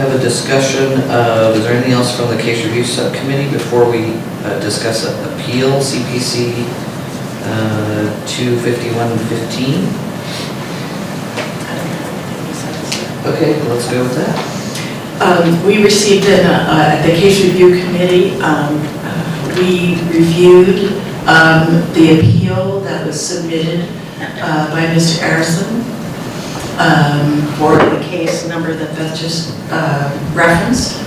have a discussion of, is there anything else from the case review subcommittee before we discuss appeal CPC 25115? Okay, let's go with that. We received at the case review committee, we reviewed the appeal that was submitted by Mr. Arison for the case number that Beth just referenced.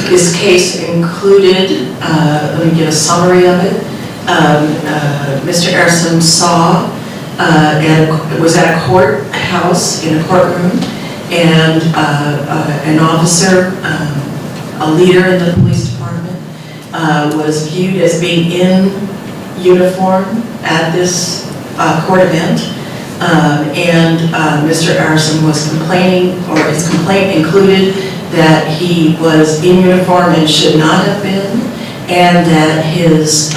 This case included, let me give a summary of it. Mr. Arison was at a courthouse in a courtroom, and an officer, a leader in the police department, was viewed as being in uniform at this court event. Mr. Arison was complaining, or his complaint included that he was in uniform and should not have been, and that he was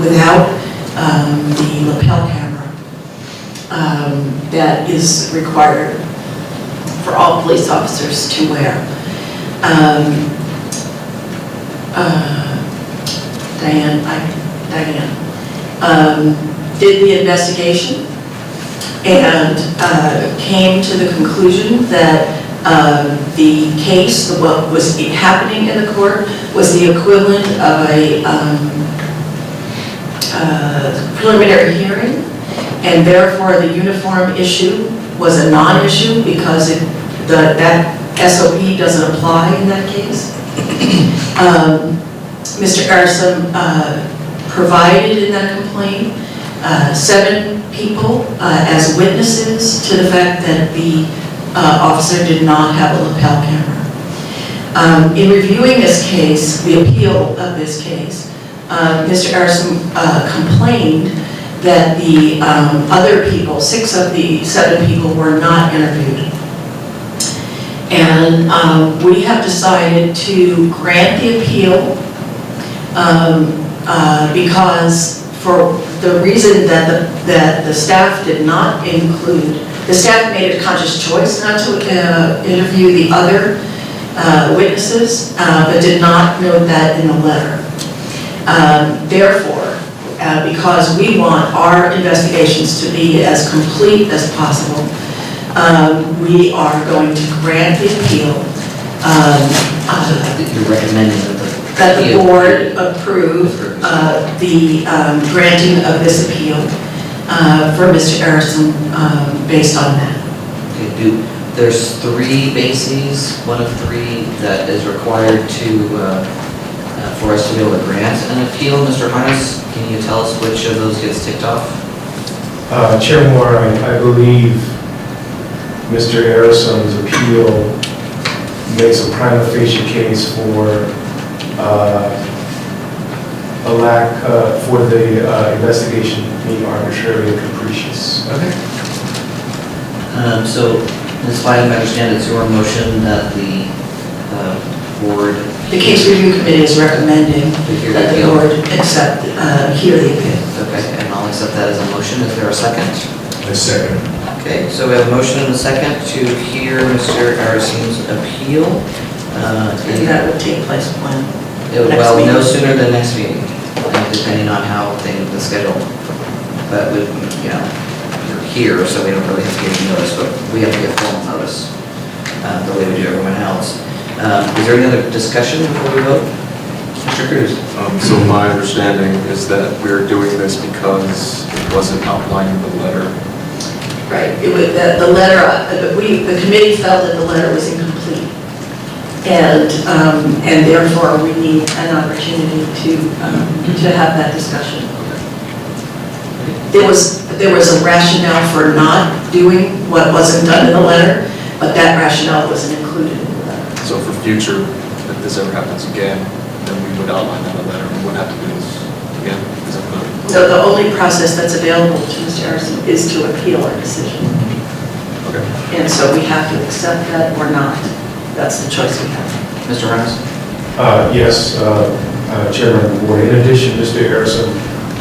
without the lapel camera that is required for all police officers to wear. Diane did the investigation and came to the conclusion that the case, what was happening in the court, was the equivalent of a preliminary hearing, and therefore the uniform issue was a non-issue because that SOP doesn't apply in that case. Mr. Arison provided in that complaint 7 people as witnesses to the fact that the officer did not have a lapel camera. In reviewing this case, the appeal of this case, Mr. Arison complained that the other people, 6 of the 7 people, were not interviewed. And we have decided to grant the appeal because for the reason that the staff did not include, the staff made a conscious choice not to interview the other witnesses, but did not note that in the letter. Therefore, because we want our investigations to be as complete as possible, we are going to grant the appeal. You're recommending that the board approve the granting of this appeal for Mr. Arison based on that. Okay, there's 3 bases, one of 3 that is required to for us to be able to grant an appeal. Mr. Harness, can you tell us which of those gets ticked off? Chair Moore, I believe Mr. Arison's appeal makes a prima facie case for a lack for the investigation being arbitrary and capricious. Okay. So, Ms. Bynum, I understand it's your motion that the board... The case review committee is recommending that the board accept, hear the appeal. Okay, and I'll accept that as a motion. Is there a second? A second. Okay, so we have a motion and a second to hear Mr. Arison's appeal. And that would take place when? Well, no sooner than next meeting, depending on how the schedule. But we, you're here, so we don't really have to give you notice, but we have to get formal notice the way we do everyone else. Is there any other discussion before we vote? Mr. Cruz? So my understanding is that we're doing this because it wasn't outlined in the letter. Right. It was the letter. The committee felt that the letter was incomplete, and therefore we need an opportunity to have that discussion. There was a rationale for not doing what wasn't done in the letter, but that rationale wasn't included in the letter. So for future, if this ever happens again, then we would outline that in the letter. We wouldn't have to do this again. Is that good? So the only process that's available to Mr. Arison is to appeal our decision. Okay. And so we have to accept that or not. That's the choice we have. Mr. Harness? Yes, Chairman of the Board. In addition, Mr. Arison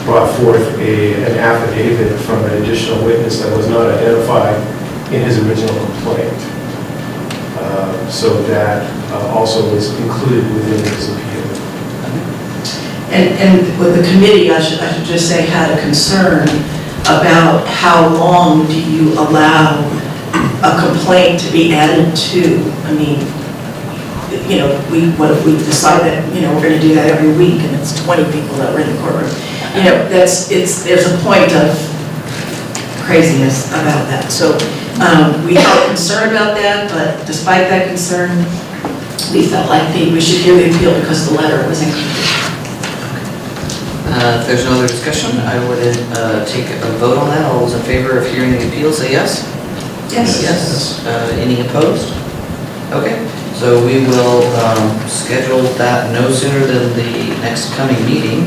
brought forth an affidavit from an additional witness that was not identified in his original complaint. So that also is included within his appeal. And with the committee, I should just say, had a concern about how long do you allow a complaint to be added to? I mean, you know, what if we decide that, you know, we're gonna do that every week and it's 20 people that were in the courtroom? You know, there's a point of craziness about that. So we felt concerned about that, but despite that concern, we felt like we should hear the appeal because the letter was included. If there's no other discussion, I would take a vote on that. All those in favor of hearing the appeal, say yes. Yes. Yes. Any opposed? Okay, so we will schedule that no sooner than the next coming meeting.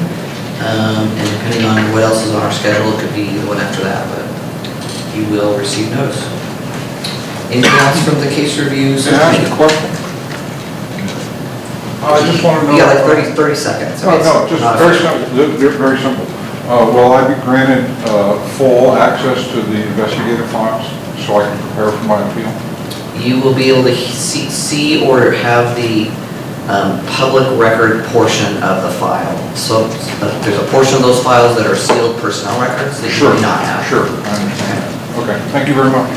And depending on what else is on our schedule, it could be the one after that, but you will receive notice. Anything else from the case reviews? Can I ask a question? I just want to know. You got like 30 seconds. No, just very simple, very simple. Will I be granted full access to the investigative files so I can prepare for my appeal? You will be able to see or have the public record portion of the file. So there's a portion of those files that are sealed personnel records that you do not have. Sure, I understand. Okay, thank you very much.